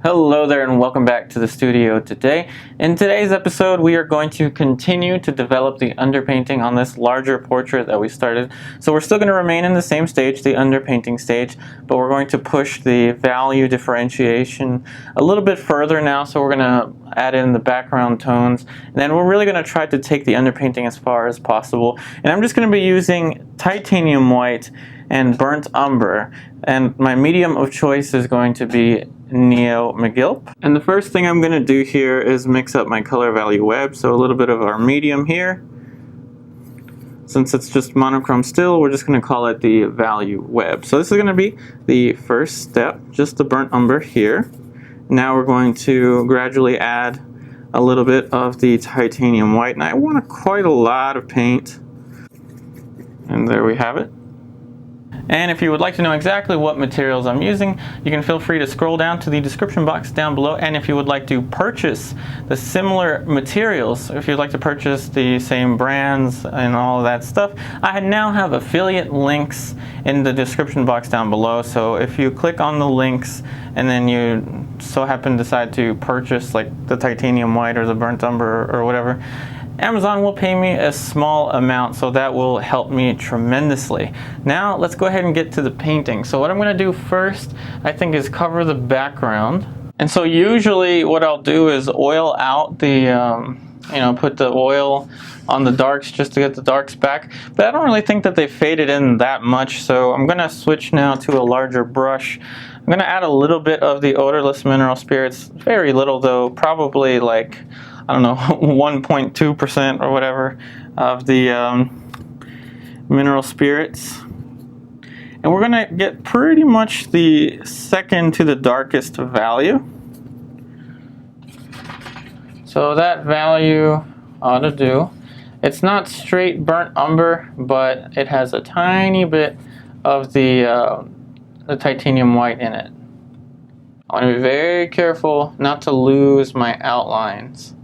Hello there and welcome back to the studio today. In today's episode we are going to continue to develop the underpainting on this larger portrait that we started. So we're still going to remain in the same stage, the underpainting stage, but we're going to push the value differentiation a little bit further now. So we're going to add in the background tones, and then we're really going to try to take the underpainting as far as possible. And I'm just going to be using titanium white and burnt umber, and my medium of choice is going to be Neo McGilp. And the first thing I'm going to do here is mix up my color value web, so a little bit of our medium here. Since it's just monochrome still, we're just going to call it the value web. So this is going to be the first step, just the burnt umber here. Now we're going to gradually add a little bit of the titanium white, and I want quite a lot of paint. And there we have it. And if you would like to know exactly what materials I'm using, you can feel free to scroll down to the description box down below. And if you would like to purchase the similar materials, if you'd like to purchase the same brands and all of that stuff, I now have affiliate links in the description box down below. So if you click on the links and then you so happen to decide to purchase like the titanium white or the burnt umber or whatever, Amazon will pay me a small amount, so that will help me tremendously. Now let's go ahead and get to the painting. So what I'm going to do first, I think, is cover the background. And so usually what I'll do is oil out the, put the oil on the darks just to get the darks back. But I don't really think that they faded in that much, so I'm going to switch now to a larger brush. I'm going to add a little bit of the odorless mineral spirits, very little though, probably like, I don't know, 1.2% or whatever of the mineral spirits. And we're going to get pretty much the second to the darkest value. So that value ought to do. It's not straight burnt umber, but it has a tiny bit of the titanium white in it. I want to be very careful not to lose my outlines.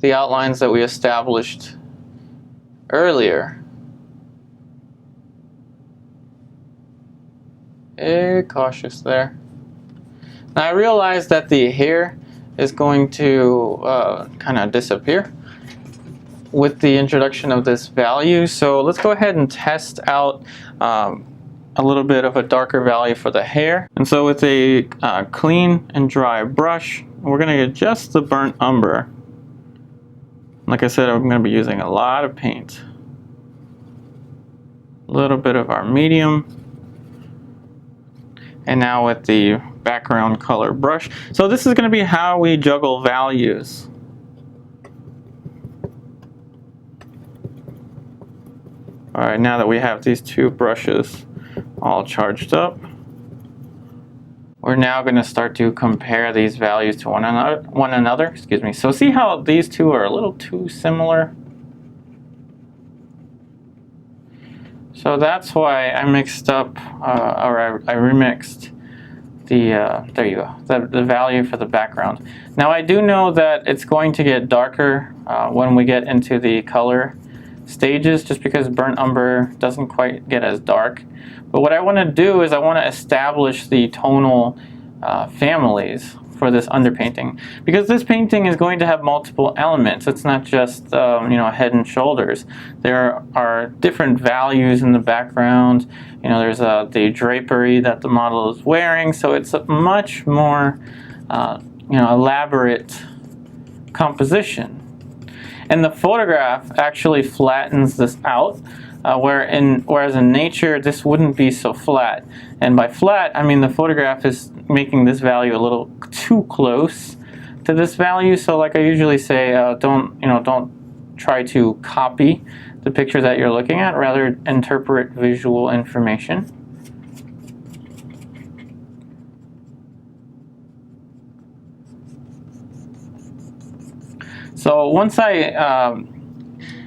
The outlines that we established earlier. Very cautious there. Now I realize that the hair is going to kind of disappear with the introduction of this value. So let's go ahead and test out a little bit of a darker value for the hair. And so with a clean and dry brush, we're going to adjust the burnt umber. Like I said, I'm going to be using a lot of paint. A little bit of our medium. And now with the background color brush. So this is going to be how we juggle values. Alright, now that we have these two brushes all charged up, we're now going to start to compare these values to one another. Excuse me. So see how these two are a little too similar? So that's why I mixed up, or I remixed the, there you go, the value for the background. Now I do know that it's going to get darker when we get into the color stages, just because burnt umber doesn't quite get as dark. But what I want to do is I want to establish the tonal families for this underpainting, because this painting is going to have multiple elements. It's not just head and shoulders. There are different values in the background. There's the drapery that the model is wearing, so it's a much more elaborate composition. And the photograph actually flattens this out, whereas in nature this wouldn't be so flat. And by flat, I mean the photograph is making this value a little too close to this value. So like I usually say, don't try to copy the picture that you're looking at, rather interpret visual information. So once I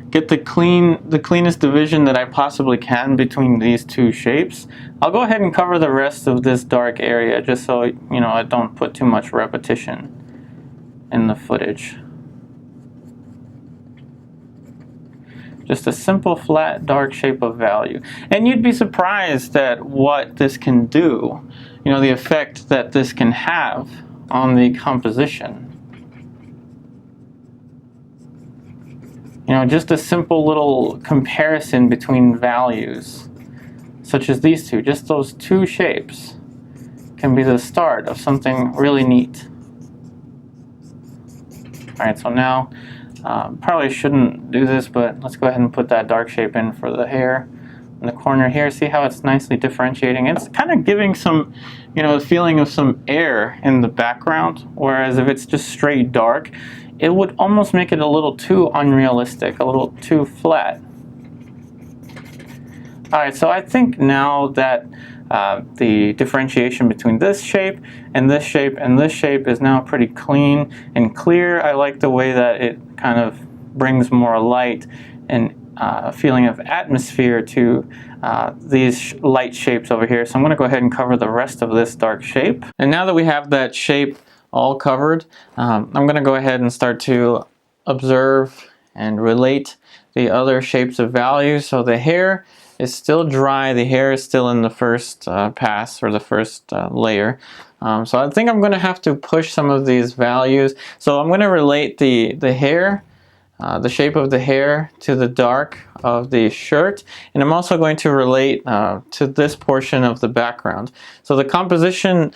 get the cleanest division that I possibly can between these two shapes, I'll go ahead and cover the rest of this dark area, just so I don't put too much repetition in the footage. Just a simple flat dark shape of value. And you'd be surprised at what this can do. the effect that this can have on the composition. Just a simple little comparison between values, such as these two, just those two shapes, can be the start of something really neat. Alright, so now, probably shouldn't do this, but let's go ahead and put that dark shape in for the hair in the corner here. See how it's nicely differentiating? It's kind of giving some, the feeling of some air in the background, whereas if it's just straight dark, it would almost make it a little too unrealistic, a little too flat. Alright, so I think now that the differentiation between this shape and this shape and this shape is now pretty clean and clear. I like the way that it kind of brings more light and a feeling of atmosphere to these light shapes over here. So I'm going to go ahead and cover the rest of this dark shape. And now that we have that shape all covered, I'm going to go ahead and start to observe and relate the other shapes of values. So the hair is still dry, the hair is still in the first pass, or the first layer. So I think I'm going to have to push some of these values. So I'm going to relate the hair, the shape of the hair, to the dark of the shirt, and I'm also going to relate to this portion of the background. So the composition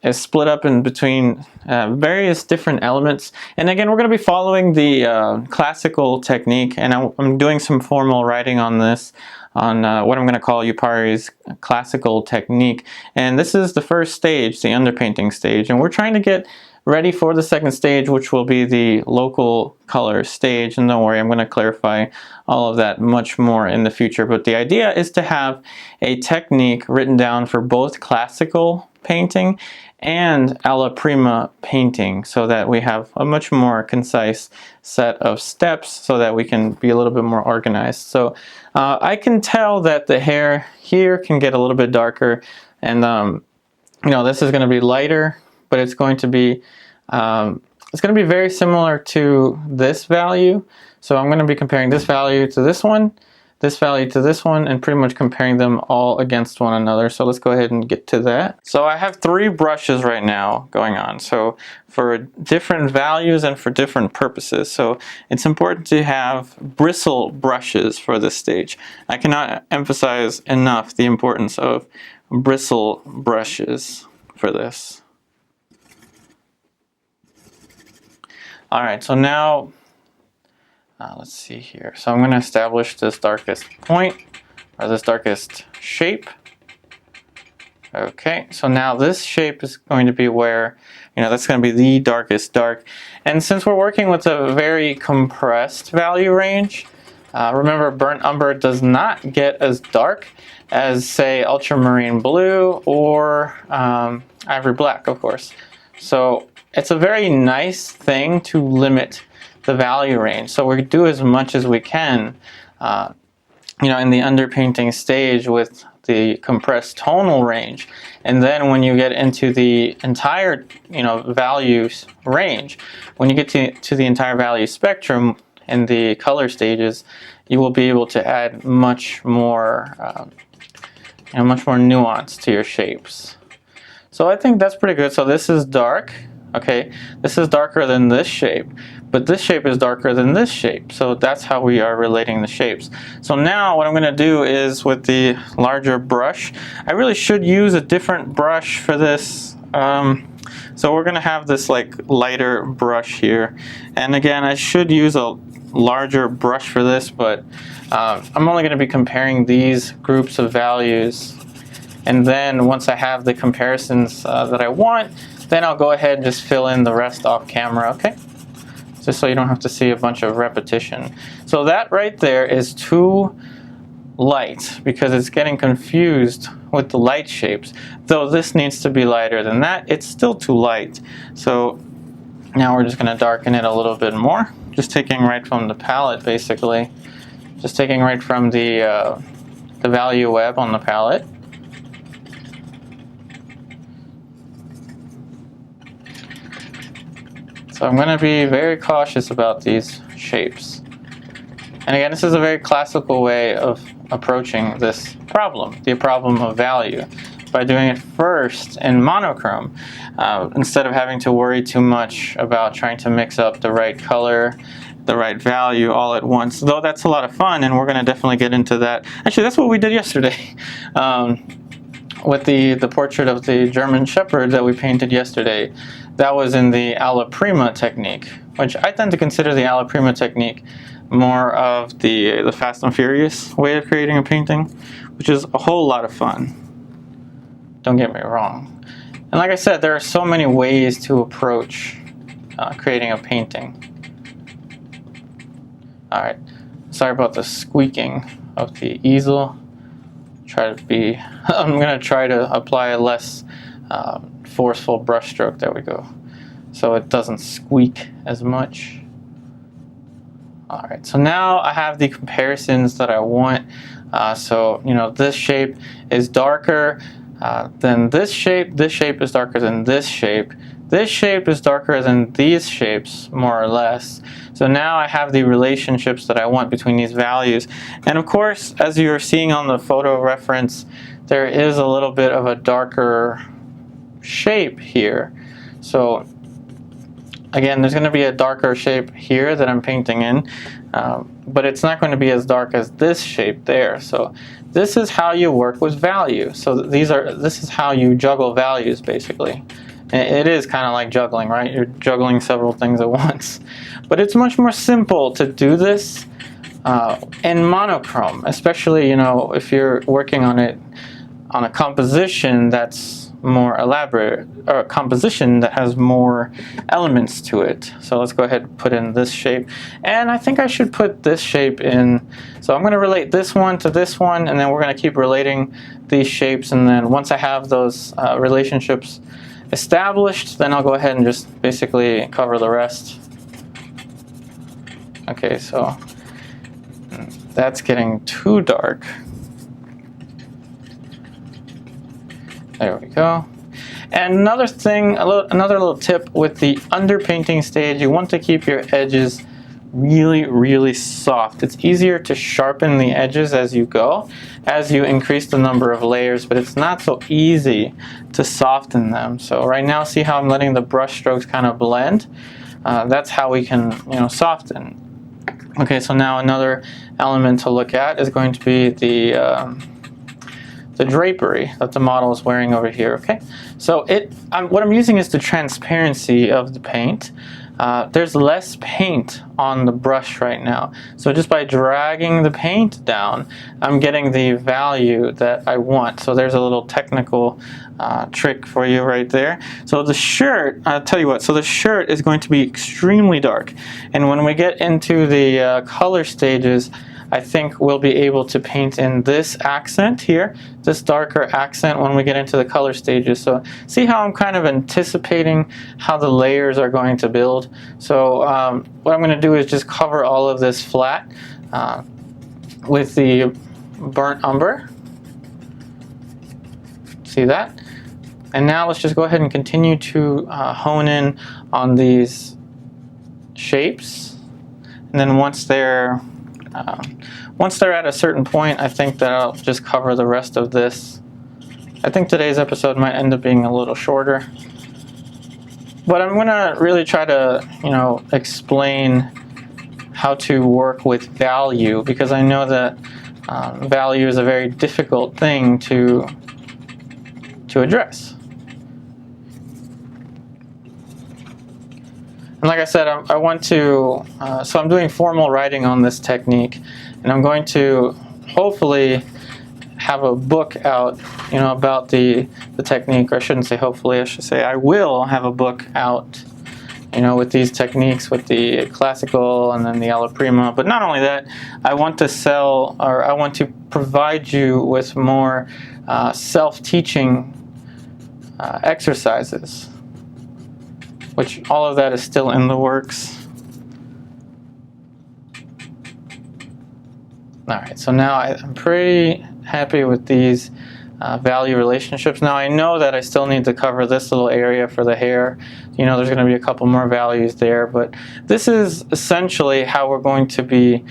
is split up in between various different elements, and again we're going to be following the classical technique, and I'm doing some formal writing on this, on what I'm going to call Yupari's classical technique. And this is the first stage, the underpainting stage, and we're trying to get ready for the second stage, which will be the local color stage. And don't worry, I'm going to clarify all of that much more in the future. But the idea is to have a technique written down for both classical painting and alla prima painting, so that we have a much more concise set of steps so that we can be a little bit more organized. So I can tell that the hair here can get a little bit darker, and this is going to be lighter, but it's going to be very similar to this value. So I'm going to be comparing this value to this one, this value to this one, and pretty much comparing them all against one another. So let's go ahead and get to that. So I have 3 brushes right now going on, so for different values and for different purposes. So it's important to have bristle brushes for this stage. I cannot emphasize enough the importance of bristle brushes for this. Alright, so now let's see here. So I'm going to establish this darkest point, or this darkest shape. Okay, so now this shape is going to be where, that's going to be the darkest dark. And since we're working with a very compressed value range, remember burnt umber does not get as dark as, say, ultramarine blue or ivory black, of course. So it's a very nice thing to limit the value range. So we do as much as we can, in the underpainting stage with the compressed tonal range. And then when you get into the entire, values range, when you get to the entire value spectrum in the color stages, you will be able to add much more nuance to your shapes. So I think that's pretty good. So this is dark. Okay, this is darker than this shape, but this shape is darker than this shape. So that's how we are relating the shapes. So now what I'm going to do is, with the larger brush, I really should use a different brush for this. So we're going to have this lighter brush here. And again, I should use a larger brush for this, but I'm only going to be comparing these groups of values. And then once I have the comparisons that I want, then I'll go ahead and just fill in the rest off camera, okay? Just so you don't have to see a bunch of repetition. So that right there is too light because it's getting confused with the light shapes. Though this needs to be lighter than that, it's still too light. So now we're just going to darken it a little bit more. Just taking right from the palette, basically. Just taking right from the value web on the palette. So I'm going to be very cautious about these shapes. And again, this is a very classical way of approaching this problem, the problem of value. by doing it first in monochrome, instead of having to worry too much about trying to mix up the right color, the right value all at once. Though that's a lot of fun, and we're going to definitely get into that. Actually, that's what we did yesterday with the portrait of the German Shepherd that we painted yesterday. That was in the alla prima technique, which I tend to consider the alla prima technique more of the Fast and Furious way of creating a painting, which is a whole lot of fun. Don't get me wrong. And like I said, there are so many ways to approach creating a painting. Alright, sorry about the squeaking of the easel. I'm going to try to apply a less forceful brush stroke. There we go. So it doesn't squeak as much. Alright, so now I have the comparisons that I want. So, you know, this shape is darker than this shape is darker than this shape is darker than these shapes, more or less. So now I have the relationships that I want between these values. And of course, as you're seeing on the photo reference, there is a little bit of a darker shape here. So again, there's going to be a darker shape here that I'm painting in, but it's not going to be as dark as this shape there. So this is how you work with value. So this is how you juggle values, basically. It is kind of like juggling, right? You're juggling several things at once. But it's much more simple to do this in monochrome, especially, you know, if you're working on it on a composition that's more elaborate, or a composition that has more elements to it. So let's go ahead and put in this shape. And I think I should put this shape in. So I'm going to relate this one to this one, and then we're going to keep relating these shapes. And then once I have those relationships established, then I'll go ahead and just basically cover the rest. Okay, so that's getting too dark. There we go. And another thing, another little tip with the underpainting stage, you want to keep your edges really, really soft. It's easier to sharpen the edges as you go, as you increase the number of layers, but it's not so easy to soften them. So right now, see how I'm letting the brush strokes kind of blend? That's how we can, you know, soften. Okay, so now another element to look at is going to be the drapery that the model is wearing over here. Okay, so what I'm using is the transparency of the paint. There's less paint on the brush right now, so just by dragging the paint down, I'm getting the value that I want. So there's a little technical trick for you right there. So the shirt, I'll tell you what, so the shirt is going to be extremely dark, and when we get into the color stages, I think we'll be able to paint in this accent here, this darker accent when we get into the color stages. So see how I'm kind of anticipating how the layers are going to build. So what I'm going to do is just cover all of this flat with the burnt umber. See that? And now let's just go ahead and continue to hone in on these shapes. And then once they're at a certain point, I think that I'll just cover the rest of this. I think today's episode might end up being a little shorter, but I'm going to really try to, you know, explain how to work with value, because I know that value is a very difficult thing to address. And like I said, I want to, so I'm doing formal writing on this technique, and I'm going to hopefully have a book out, you know, about the technique, or I shouldn't say hopefully, I should say I will have a book out, you know, with these techniques, with the classical and then the alla prima. But not only that, I want to sell, or I want to provide you with more self-teaching exercises, which all of that is still in the works. Alright, so now I'm pretty happy with these value relationships. Now I know that I still need to cover this little area for the hair. You know, there's going to be a couple more values there, but this is essentially how we're going to be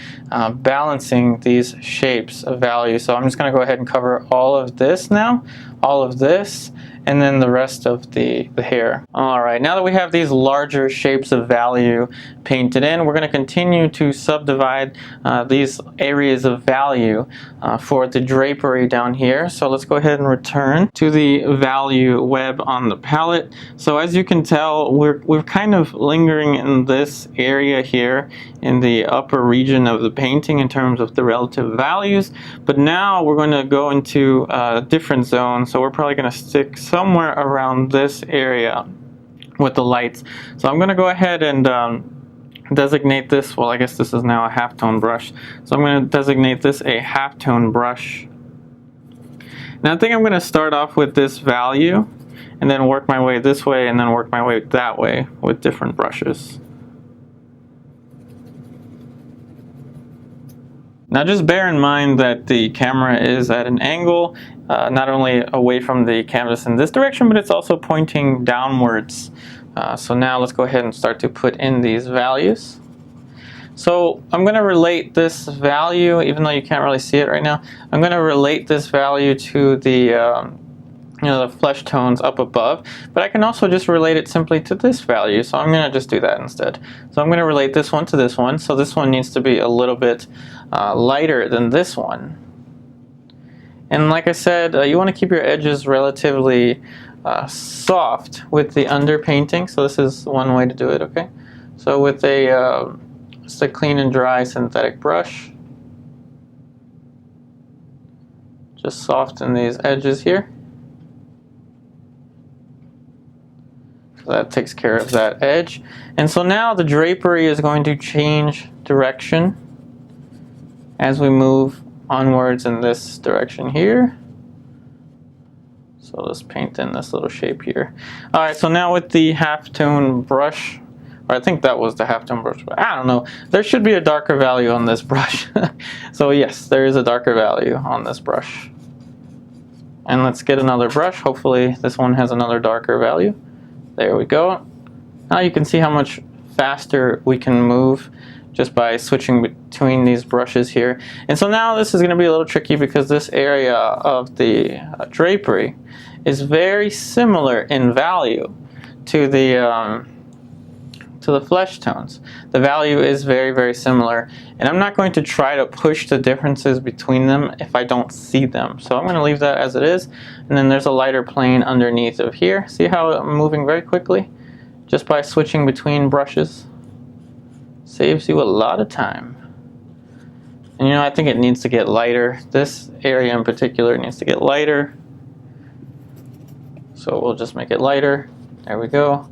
balancing these shapes of value. So I'm just going to go ahead and cover all of this now all of this, and then the rest of the hair. Alright, now that we have these larger shapes of value painted in, we're going to continue to subdivide these areas of value for the drapery down here. So let's go ahead and return to the value web on the palette. So as you can tell, we're kind of lingering in this area here in the upper region of the painting in terms of the relative values, but now we're going to go into a different zone. So we're probably going to stick somewhere around this area with the lights. So I'm going to go ahead and designate this, well, I guess this is now a halftone brush. So I'm going to designate this a halftone brush. Now I think I'm going to start off with this value and then work my way this way and then work my way that way with different brushes. Now just bear in mind that the camera is at an angle, not only away from the canvas in this direction, but it's also pointing downwards. So now let's go ahead and start to put in these values. So I'm going to relate this value, even though you can't really see it right now, I'm going to relate this value to the the flesh tones up above, but I can also just relate it simply to this value, so I'm going to just do that instead. So I'm going to relate this one to this one, so this one needs to be a little bit lighter than this one. And like I said, you want to keep your edges relatively soft with the underpainting, so this is one way to do it, okay? So with just a clean and dry synthetic brush, just soften these edges here. So that takes care of that edge. And so now the drapery is going to change direction as we move onwards in this direction here. So let's paint in this little shape here. Alright, so now with the halftone brush, or I think that was the halftone brush, but I don't know. There should be a darker value on this brush. So yes, there is a darker value on this brush. And let's get another brush. Hopefully this one has another darker value. There we go. Now you can see how much faster we can move just by switching between these brushes here. And so now this is going to be a little tricky because this area of the drapery is very similar in value to the flesh tones. The value is very, very similar, and I'm not going to try to push the differences between them if I don't see them. So I'm going to leave that as it is, and then there's a lighter plane underneath of here. See how I'm moving very quickly just by switching between brushes? Saves you a lot of time. And you know, I think it needs to get lighter. This area in particular needs to get lighter. So we'll just make it lighter. There we go.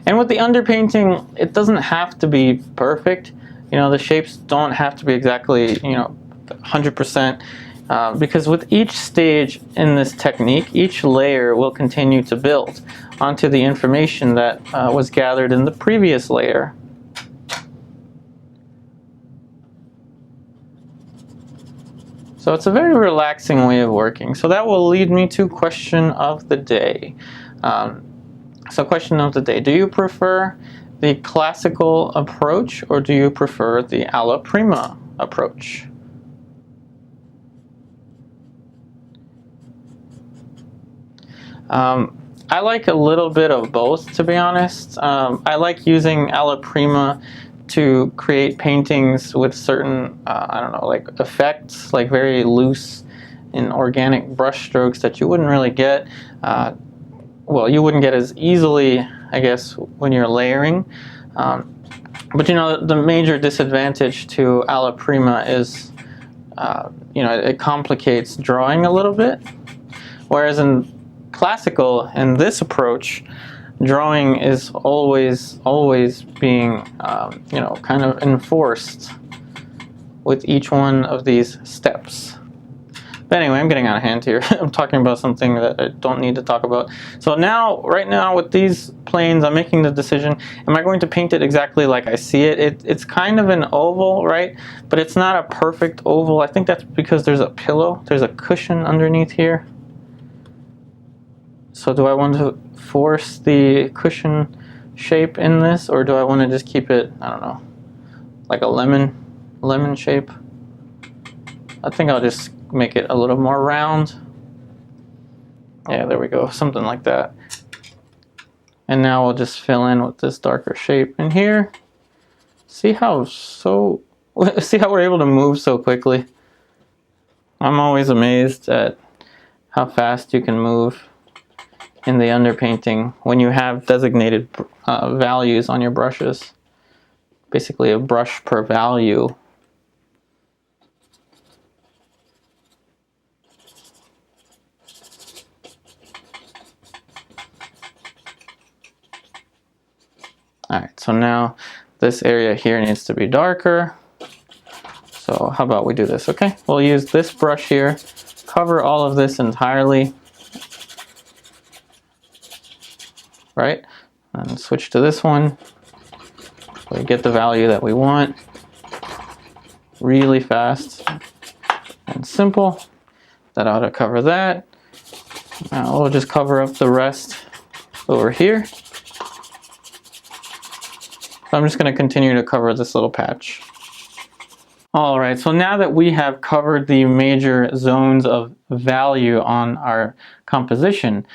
And with the underpainting, it doesn't have to be perfect. You know, the shapes don't have to be exactly, 100%. Because with each stage in this technique, each layer will continue to build onto the information that was gathered in the previous layer. So it's a very relaxing way of working. So that will lead me to question of the day. So question of the day, do you prefer the classical approach or do you prefer the alla prima approach? I like a little bit of both, to be honest. I like using alla prima to create paintings with certain, like effects, like very loose and organic brush strokes that you wouldn't really get. Well, you wouldn't get as easily, I guess, when you're layering. But the major disadvantage to alla prima is, it complicates drawing a little bit. Whereas in classical, in this approach, drawing is always being, kind of enforced with each one of these steps. But anyway, I'm getting out of hand here. I'm talking about something that I don't need to talk about. So now, right now, with these planes, I'm making the decision, am I going to paint it exactly like I see it? It's kind of an oval, right? But it's not a perfect oval. I think that's because there's a pillow, there's a cushion underneath here. So do I want to force the cushion shape in this, or do I want to just keep it, I don't know, like a lemon shape? I think I'll just make it a little more round. Yeah, there we go, something like that. And now we'll just fill in with this darker shape in here. See how we're able to move so quickly? I'm always amazed at how fast you can move in the underpainting when you have designated values on your brushes. Basically a brush per value. Alright, so now this area here needs to be darker. So how about we do this, okay? We'll use this brush here, cover all of this entirely. Right? And switch to this one. We get the value that we want. Really fast and simple. That ought to cover that. Now we'll just cover up the rest over here. I'm just going to continue to cover this little patch. Alright, so now that we have covered the major zones of value on our composition,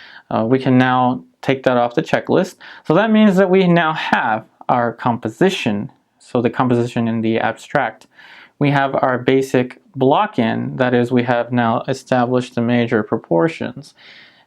we can now take that off the checklist. So that means that we now have our composition, so the composition in the abstract. We have our basic block-in, that is, we have now established the major proportions.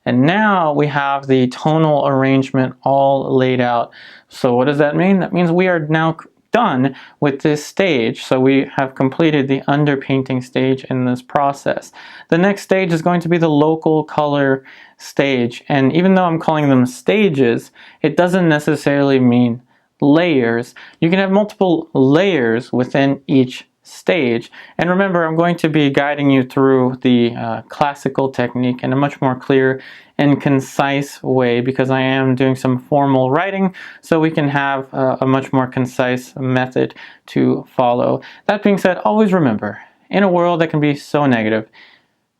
And now we have the tonal arrangement all laid out. So what does that mean? That means we are now done with this stage. So we have completed the underpainting stage in this process. The next stage is going to be the local color stage. And even though I'm calling them stages, it doesn't necessarily mean layers. You can have multiple layers within each stage. And remember, I'm going to be guiding you through the classical technique in a much more clear and concise way, because I am doing some formal writing, so we can have a much more concise method to follow. That being said, always remember, in a world that can be so negative,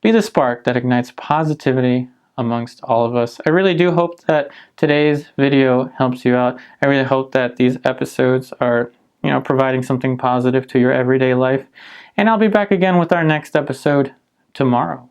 be the spark that ignites positivity amongst all of us. I really do hope that today's video helps you out. I really hope that these episodes are providing something positive to your everyday life. And I'll be back again with our next episode tomorrow.